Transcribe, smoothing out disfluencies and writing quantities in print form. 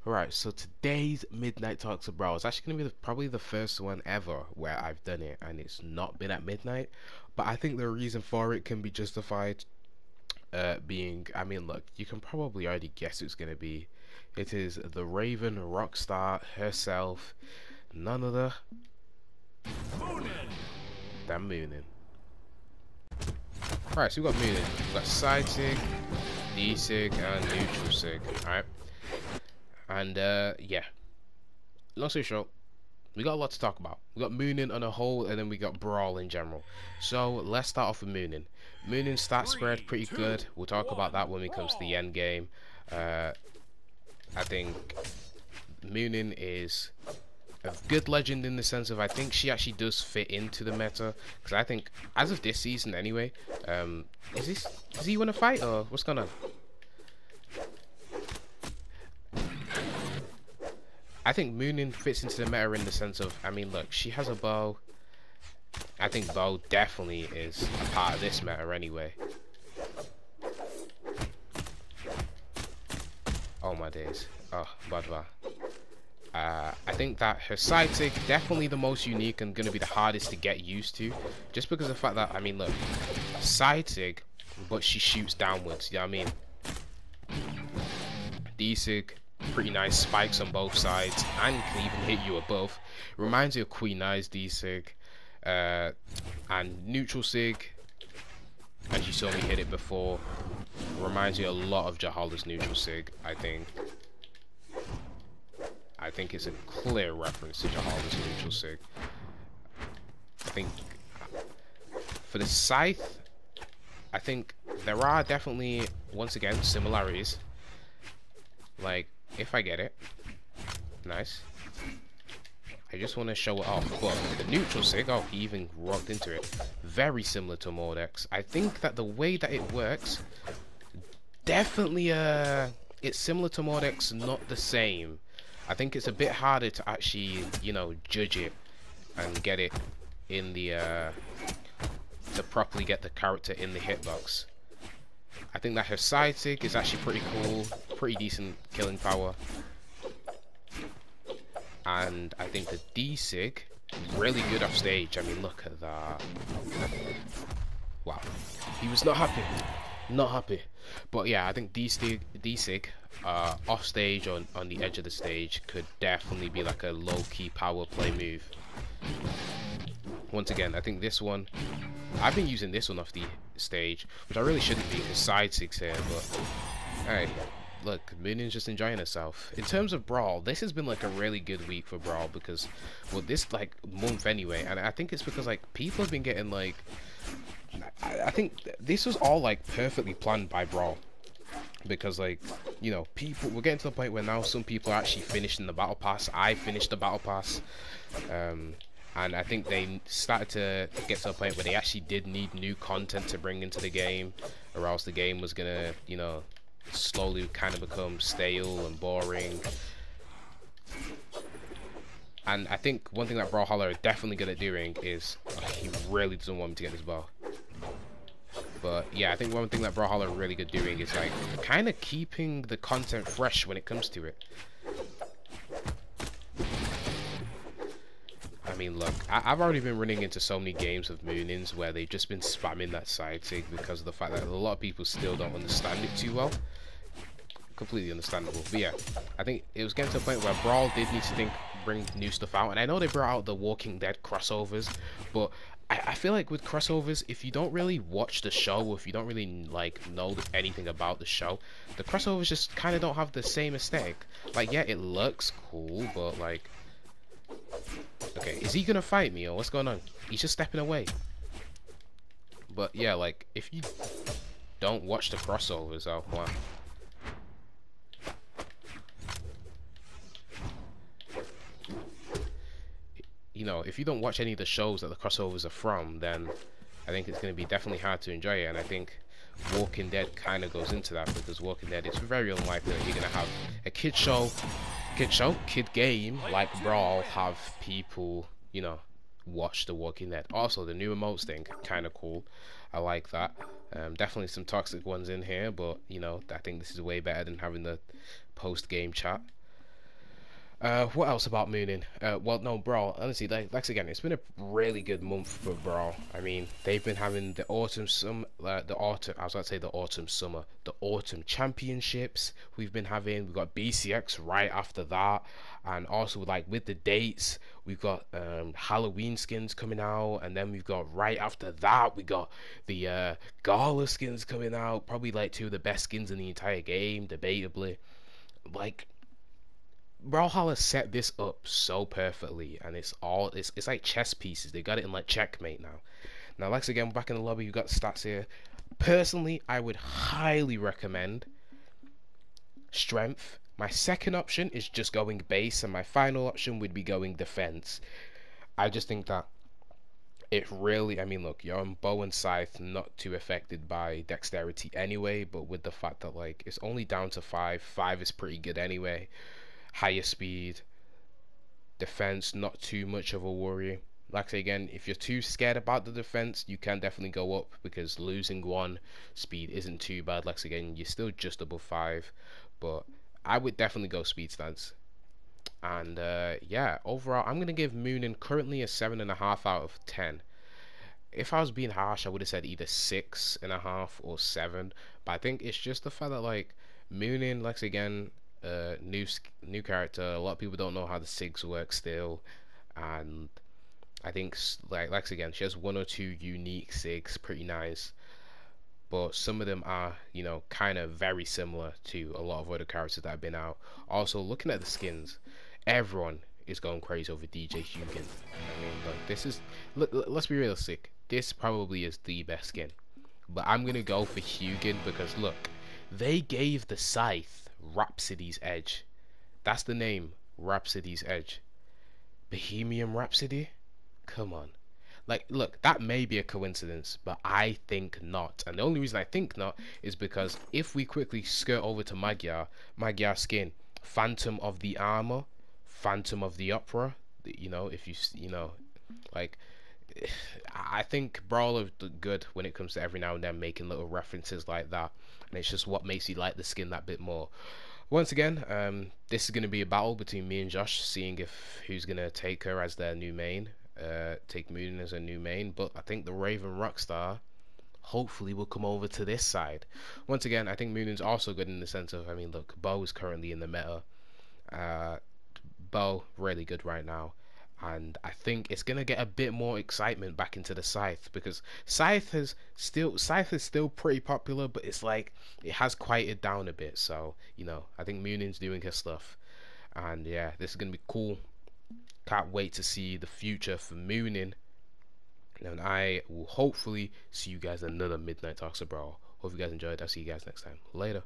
Right, so today's Midnight Talks of Brawl is actually going to be probably the first one ever where I've done it and it's not been at midnight. But I think the reason for it can be justified being, I mean, look, you can probably already guess who it's going to be. It is the Raven Rockstar herself, none other than Munin. Right, so we've got Munin. We've got side sig, D sig, and neutral sig. Alright. And yeah, long story short, we got a lot to talk about. We got Munin on a whole, and then we got Brawl in general. So let's start off with Munin. Munin's stat spread pretty good. We'll talk about that when it comes to the end game. I think Munin is a good legend in the sense of I think she actually does fit into the meta, because I think as of this season anyway, does he win a fight or what's going on? I think Munin fits into the meta in the sense of, I mean, look, she has a bow. I think bow definitely is a part of this meta anyway. Oh my days. Oh, badva. I think that her side sig definitely the most unique and going to be the hardest to get used to, just because of the fact that, I mean, look, side sig, but she shoots downwards. You know what I mean? D sig, pretty nice spikes on both sides and can even hit you above. Reminds you of Queen Eye's D sig, and neutral sig, as you saw me hit it before, reminds you a lot of Jahala's neutral sig. I think it's a clear reference to Jahala's neutral sig. I think for the scythe, I think there are definitely, once again, similarities. Like, if I get it, nice. I just want to show it off, but the neutral sig, oh, he even rocked into it. Very similar to Mordex. I think that the way that it works, definitely, it's similar to Mordex, not the same. I think it's a bit harder to actually, you know, judge it and get it in the, to properly get the character in the hitbox. I think that her side sig is actually pretty cool, pretty decent killing power. And I think the D sig, really good off stage. I mean, look at that. Wow. He was not happy. Not happy. But yeah, I think D sig off stage on the edge of the stage could definitely be like a low-key power play move. Once again, I think this one, I've been using this one off the stage, which I really shouldn't be because side six here, but hey, look, Munin's just enjoying herself. In terms of Brawl, this has been like a really good week for Brawl because, well, this like month anyway, and I think it's because like people have been getting like, I think this was all like perfectly planned by Brawl. Because like, you know, we're getting to the point where now some people are actually finishing the battle pass. I finished the battle pass, and I think they started to get to a point where they actually did need new content to bring into the game, or else the game was gonna, you know, slowly kind of become stale and boring. And I think one thing that Brawlhalla are definitely good at doing is, he really doesn't want me to get this bow. But yeah, I think one thing that Brawlhalla are really good doing is like kind of keeping the content fresh when it comes to it. I mean, look, I've already been running into so many games of Munins where they've just been spamming that side sig because of the fact that a lot of people still don't understand it too well. Completely understandable. But yeah, I think it was getting to a point where Brawl did need to bring new stuff out. And I know they brought out the Walking Dead crossovers, but I feel like with crossovers, if you don't really watch the show, or if you don't really like know anything about the show, the crossovers just kind of don't have the same aesthetic. Like, yeah, it looks cool, but like, okay, is he gonna fight me or what's going on? He's just stepping away. But yeah, like, if you don't watch the crossovers, oh wow. You know, if you don't watch any of the shows that the crossovers are from, then I think it's going to be definitely hard to enjoy it. And I think Walking Dead kind of goes into that, because Walking Dead, it's very unlikely that you're going to have a kid game like Brawl have people, you know, watch the Walking Dead. Also, the new emotes thing, kind of cool. I like that. Definitely some toxic ones in here, but you know, I think this is way better than having the post-game chat. What else about Munin? Well, no, Brawl. Honestly, like again, it's been a really good month for Brawl. I mean, they've been having the autumn. I was about to say the autumn summer, the autumn championships. We've got BCX right after that, and also like with the dates, we've got Halloween skins coming out, and then we've got right after that we got the Gala skins coming out. Probably like two of the best skins in the entire game, debatably. Like Brawlhalla set this up so perfectly, and it's like chess pieces. They got it in like checkmate now. Now, Lex again, back in the lobby. You've got stats here. Personally, I would highly recommend strength. My second option is just going base, and my final option would be going defense. I just think that it really, I mean, look, you're on bow and scythe, not too affected by dexterity anyway, but with the fact that like it's only down to 5 is pretty good anyway. Higher speed, defense, not too much of a worry. Like I say again, if you're too scared about the defense, you can definitely go up, because losing one speed isn't too bad. Like I say again, you're still just above 5, but I would definitely go speed stance. And yeah, overall, I'm gonna give Munin currently a 7.5 out of 10. If I was being harsh, I would have said either 6.5 or 7. But I think it's just the fact that like Munin, like again, new character. A lot of people don't know how the SIGs work still, and I think like again, she has one or two unique SIGs, pretty nice. But some of them are, kind of very similar to a lot of other characters that have been out. Also, looking at the skins, everyone is going crazy over DJ Hugan. I mean, look, let's be realistic. This probably is the best skin. But I'm gonna go for Hugan because look, they gave the scythe Rhapsody's Edge. That's the name, Rhapsody's Edge. Bohemian Rhapsody? Come on. Like, look, that may be a coincidence, but I think not. And the only reason I think not is because if we quickly skirt over to Magyar skin, Phantom of the Armor, Phantom of the Opera, if like, I think Brawl are good when it comes to every now and then making little references like that, and it's just what makes you like the skin that bit more. Once again, this is going to be a battle between me and Josh, seeing if who's going to take her as their new main, take Munin as a new main. But I think the Raven Rockstar hopefully will come over to this side. Once again, I think Munin's also good in the sense of, I mean, look, Bo is currently in the meta. Bo really good right now, and I think it's gonna get a bit more excitement back into the Scythe, because Scythe is still pretty popular, but it's like it has quieted down a bit. So I think Munin's doing her stuff, and yeah, this is gonna be cool. Can't wait to see the future for Munin, and I will hopefully see you guys in another Midnight Talks of Brawl. Hope you guys enjoyed. I'll see you guys next time. Later.